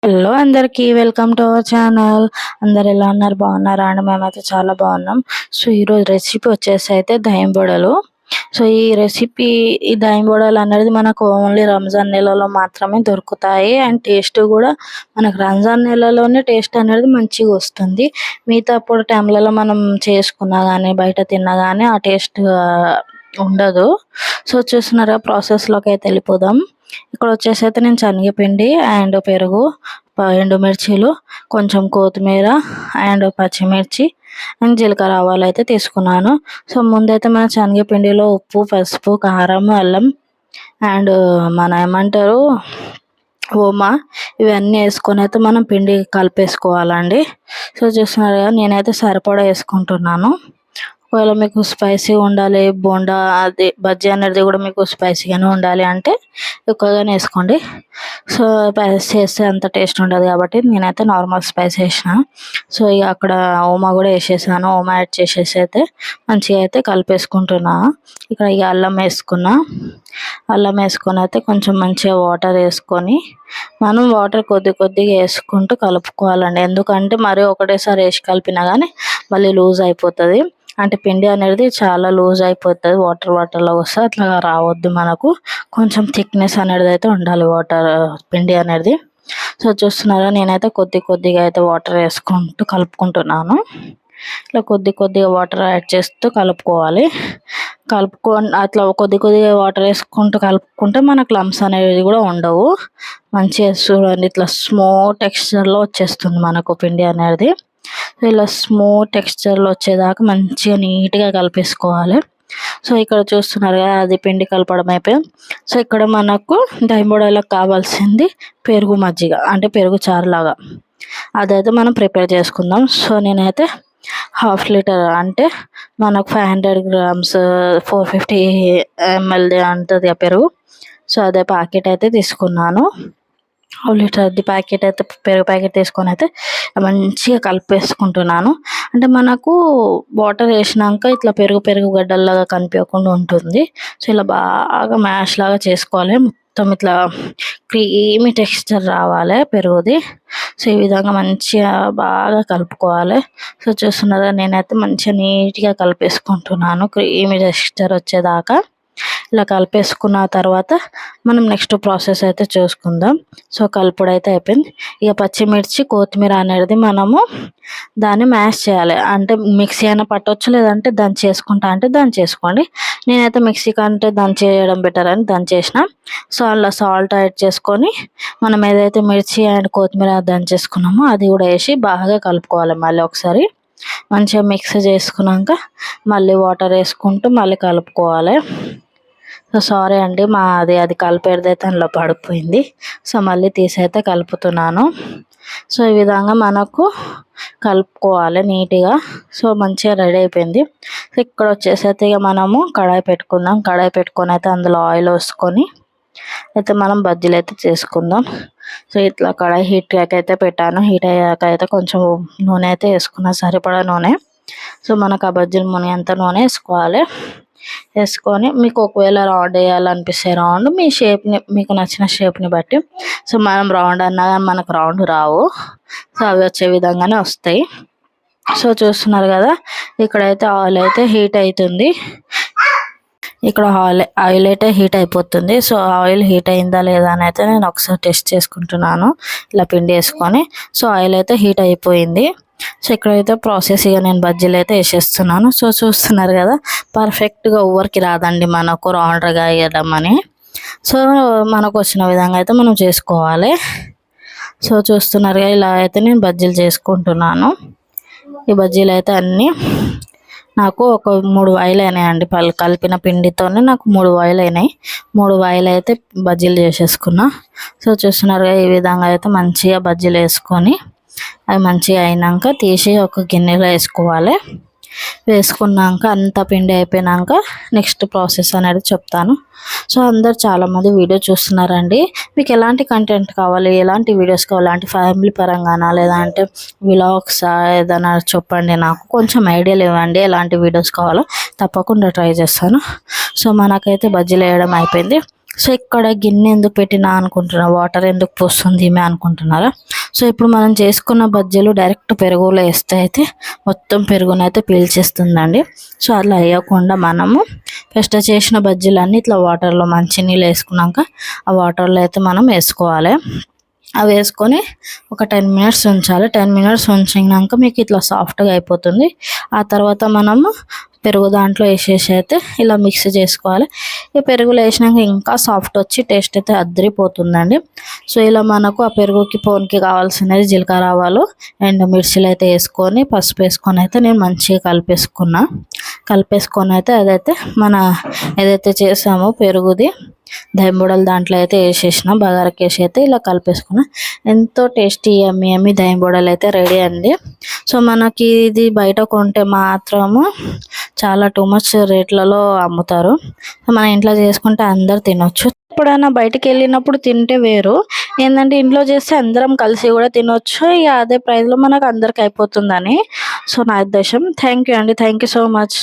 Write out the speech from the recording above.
Hello అందరికీ welcome to our channel. అందరు ఎలా ఉన్నారు? బాగున్నారా అండి? మేమైతే చాలా బాగున్నాం. సో ఈరోజు రెసిపీ వచ్చేసి అయితే దహిం బోడలు. సో ఈ దహిం బోడలు అనేది మనకు ఓన్లీ రంజాన్ నెలలో మాత్రమే దొరుకుతాయి. అండ్ టేస్ట్ కూడా మనకు రంజాన్ నెలలోనే టేస్ట్ అనేది మంచిగా వస్తుంది. మిగతా అప్పుడు టైంలలో మనం చేసుకున్నా కానీ బయట తిన్నా కానీ ఆ టేస్ట్ ఉండదు. సో చూస్తున్నారా, ప్రాసెస్లోకి అయితే వెళ్ళిపోదాం. ఇక్కడ వచ్చేసి అయితే నేను శనగపిండి అండ్ పెరుగు, ఎండుమిర్చీలు, కొంచెం కొత్తిమీర అండ్ పచ్చిమిర్చి అండ్ జీలకర్ర ఆవాలు అయితే తీసుకున్నాను. సో ముందైతే మన శనగపిండిలో ఉప్పు, పసుపు, కారం, అల్లం అండ్ మన ఏమంటారు ఓమా ఇవన్నీ వేసుకొని అయితే మనం పిండి కలిపేసుకోవాలండి. సో చూస్తున్నారు కదా, నేనైతే సరిపడా వేసుకుంటున్నాను. ఒకవేళ మీకు స్పైసీ ఉండాలి, బోండా అది బజ్జీ అనేది కూడా మీకు స్పైసీగానే ఉండాలి అంటే ఎక్కువగానే వేసుకోండి. సో స్పైస్ చేస్తే అంత టేస్ట్ ఉండదు కాబట్టి నేనైతే నార్మల్ స్పైస్ వేసిన. సో ఇక అక్కడ ఓమా కూడా వేసేసాను. ఓమా యాడ్ చేసేసి అయితే మంచిగా అయితే కలిపేసుకుంటున్నా. ఇక్కడ ఇక అల్లం వేసుకున్నా. అల్లం వేసుకొని అయితే కొంచెం మంచిగా వాటర్ వేసుకొని మనం వాటర్ కొద్దిగా వేసుకుంటూ కలుపుకోవాలండి. ఎందుకంటే మరీ ఒకటేసారి వేసి కలిపినా కానీ మళ్ళీ లూజ్ అయిపోతుంది. అంటే పిండి అనేది చాలా లూజ్ అయిపోతుంది, వాటర్లో వస్తే అట్లా రావద్దు. మనకు కొంచెం థిక్నెస్ అనేది అయితే ఉండాలి పిండి అనేది. సో చూస్తున్నారా, నేనైతే కొద్దిగా అయితే వాటర్ వేసుకుంటూ కలుపుకుంటున్నాను. ఇట్లా కొద్దిగా వాటర్ యాడ్ చేస్తూ కలుపుకోవాలి. అట్లా కొద్దిగా వాటర్ వేసుకుంటూ కలుపుకుంటే మనకు లమ్స్ అనేవి కూడా ఉండవు. మంచిగా చూడండి, ఇట్లా స్మూత్ టెక్స్చర్లో వచ్చేస్తుంది మనకు పిండి అనేది. ఇలా స్మూత్ టెక్స్చర్లో వచ్చేదాకా మంచిగా నీట్గా కలిపేసుకోవాలి. సో ఇక్కడ చూస్తున్నారు కదా, అది పిండి కలపడం అయిపోయింది. సో ఇక్కడ మనకు దహిం బోడలకు కావాల్సింది పెరుగు మజ్జిగ, అంటే పెరుగు చారులాగా అదైతే మనం ప్రిపేర్ చేసుకుందాం. సో నేనైతే 1/2 లీటర్ అంటే మనకు 500 గ్రామ్స్ 450 ml ఉంటుంది ఆ పెరుగు. సో అదే ప్యాకెట్ అయితే తీసుకున్నాను. 1/2 లీటర్ది ప్యాకెట్ అయితే పెరుగు ప్యాకెట్ తీసుకొని అయితే మంచిగా కలిపేసుకుంటున్నాను. అంటే మనకు వాటర్ వేసినాక ఇట్లా పెరుగు గడ్డల్లాగా కనిపించకుండా ఉంటుంది. సో ఇలా బాగా మ్యాష్ లాగా చేసుకోవాలి. మొత్తం ఇట్లా క్రీమీ టెక్స్చర్ రావాలి పెరుగుది. సో ఈ విధంగా మంచిగా బాగా కలుపుకోవాలి. సో చూస్తున్నారా, నేనైతే మంచిగా నీట్గా కలిపేసుకుంటున్నాను క్రీమీ టెక్స్చర్ వచ్చేదాకా. ఇలా కలిపేసుకున్న తర్వాత మనం నెక్స్ట్ ప్రాసెస్ అయితే చూసుకుందాం. సో కలుపుడు అయితే అయిపోయింది. ఇక పచ్చిమిర్చి, కొత్తిమీర అనేది మనము దాన్ని మ్యాష్ చేయాలి. అంటే మిక్సీ అయినా పట్టవచ్చు, లేదంటే దాన్ని చేసుకోండి. నేనైతే మిక్సీ కంటే చేయడం బెటర్ అని చేసిన. సో అలా సాల్ట్ యాడ్ చేసుకొని మనం ఏదైతే మిర్చి అండ్ కొత్తిమీర చేసుకున్నామో అది కూడా వేసి బాగా కలుపుకోవాలి. మళ్ళీ ఒకసారి మంచిగా మిక్స్ చేసుకున్నాక మళ్ళీ వాటర్ వేసుకుంటూ మళ్ళీ కలుపుకోవాలి. సో సారీ అండి, అది కలిపేదైతే అందులో పడిపోయింది. సో మళ్ళీ తీసైతే కలుపుతున్నాను. సో ఈ విధంగా మనకు కలుపుకోవాలి నీట్గా. సో మంచిగా రెడీ అయిపోయింది. సో ఇక్కడ వచ్చేసి అయితే ఇక మనము కడాయి పెట్టుకుందాం. కడాయి పెట్టుకొని అయితే అందులో ఆయిల్ వేసుకొని అయితే మనం బజ్జీలు అయితే చేసుకుందాం. సో ఇట్లా కడాయి హీట్ అయితే పెట్టాను. హీట్ అయ్యాక అయితే కొంచెం నూనె అయితే వేసుకున్నా, సరిపడా నూనె. సో మనకు ఆ బజ్జీలు మునిగేంత నూనె వేసుకొని మీకు ఒకవేళ రౌండ్ వేయాలనిపిస్తే రౌండ్, మీకు నచ్చిన షేప్ని బట్టి. సో మనం రౌండ్ అన్నా కానీ మనకు రౌండ్ రావు. సో అవి వచ్చే విధంగానే వస్తాయి. సో చూస్తున్నారు కదా, ఇక్కడైతే ఆయిల్ అయితే హీట్ అవుతుంది. ఇక్కడ ఆయిల్ అయితే హీట్ అయిపోతుంది. సో ఆయిల్ హీట్ అయిందా లేదా అని అయితే నేను ఒకసారి టెస్ట్ చేసుకుంటున్నాను ఇలా పిండి వేసుకొని. సో ఆయిల్ అయితే హీట్ అయిపోయింది. సో ఇక్కడైతే ప్రాసెస్ ఇక నేను బజ్జీలు అయితే వేసేస్తున్నాను. సో చూస్తున్నారు కదా, పర్ఫెక్ట్గా ఎవరికి రాదండి మనకు రౌండ్గా వేయడం అని. సో మనకు వచ్చిన విధంగా అయితే మనం చేసుకోవాలి. సో చూస్తున్నారు కదా, ఇలా అయితే నేను బజ్జీలు చేసుకుంటున్నాను. ఈ బజ్జీలు అయితే అన్నీ నాకు ఒక 3 వాయిలు అయినాయండి. కలిపిన పిండితోనే నాకు 3 వాయిలు అయినాయి. 3 వాయిలు అయితే బజ్జీలు చేసేసుకున్నా. సో చూస్తున్నారు ఈ విధంగా అయితే మంచిగా బజ్జీలు వేసుకొని అవి మంచిగా అయినాక తీసి ఒక గిన్నెలో వేసుకోవాలి. వేసుకున్నాక అంత పిండి అయిపోయినాక నెక్స్ట్ ప్రాసెస్ అనేది చెప్తాను. సో అందరు చాలామంది వీడియో చూస్తున్నారండి. మీకు ఎలాంటి కంటెంట్ కావాలి, ఎలాంటి వీడియోస్ కావాలి, అంటే ఫ్యామిలీ పరంగానా లేదంటే వ్లాగ్స్ ఏదైనా చెప్పండి, నాకు కొంచెం ఐడియాలు ఇవ్వండి. ఎలాంటి వీడియోస్ కావాలో తప్పకుండా ట్రై చేస్తాను. సో మనకైతే బజ్జీలు వేయడం అయిపోయింది. సో ఇక్కడ గిన్నె ఎందుకు పెట్టినా అనుకుంటున్నా, వాటర్ ఎందుకు పోస్తుంది ఈమె అనుకుంటున్నారా? సో ఇప్పుడు మనం చేసుకున్న బజ్జీలు డైరెక్ట్ పెరుగులో వేస్తే అయితే మొత్తం పెరుగునైతే పీల్చేస్తుందండి. సో అట్లా వేయకుండా మనము ఫస్ట్ చేసిన బజ్జీలన్నీ ఇట్లా వాటర్లో మంచినీళ్ళు వేసుకున్నాక ఆ వాటర్లో అయితే మనం వేసుకోవాలి. అవి వేసుకొని ఒక 10 మినిట్స్ ఉంచాలి. 10 మినిట్స్ ఉంచినాక మీకు ఇట్లా సాఫ్ట్గా అయిపోతుంది. ఆ తర్వాత మనము పెరుగు దాంట్లో వేసేసి అయితే ఇలా మిక్స్ చేసుకోవాలి. ఈ పెరుగులో వేసినాక ఇంకా సాఫ్ట్ వచ్చి టేస్ట్ అయితే అద్దరిపోతుందండి. సో ఇలా మనకు ఆ పెరుగుకి పోన్కి కావాల్సినది జీలకర్ర ఆవాలు అండ్ మిర్చిలు అయితే వేసుకొని పసుపు వేసుకొని అయితే నేను మంచిగా కలిపేసుకొని అయితే అదైతే మన ఏదైతే చేసామో పెరుగుది దహింబుడలు దాంట్లో అయితే వేసేసిన బగారాకి వేసి అయితే ఇలా కలిపేసుకున్నా. ఎంతో టేస్టీ యమ్మీ దహింబుడలు అయితే రెడీ అండి. సో మనకి ఇది బయట కొంటే మాత్రము చాలా టూ మచ్ రేట్లలో అమ్ముతారు. మన ఇంట్లో చేసుకుంటే అందరు తినొచ్చు. ఎప్పుడైనా బయటకు వెళ్ళినప్పుడు తింటే వేరు, ఏంటంటే ఇంట్లో చేస్తే అందరం కలిసి కూడా తినొచ్చు. ఇక అదే ప్రైస్లో మనకు అందరికి అయిపోతుందని సో నా ఉద్దేశం. థ్యాంక్ యూ అండి, థ్యాంక్ యూ సో మచ్.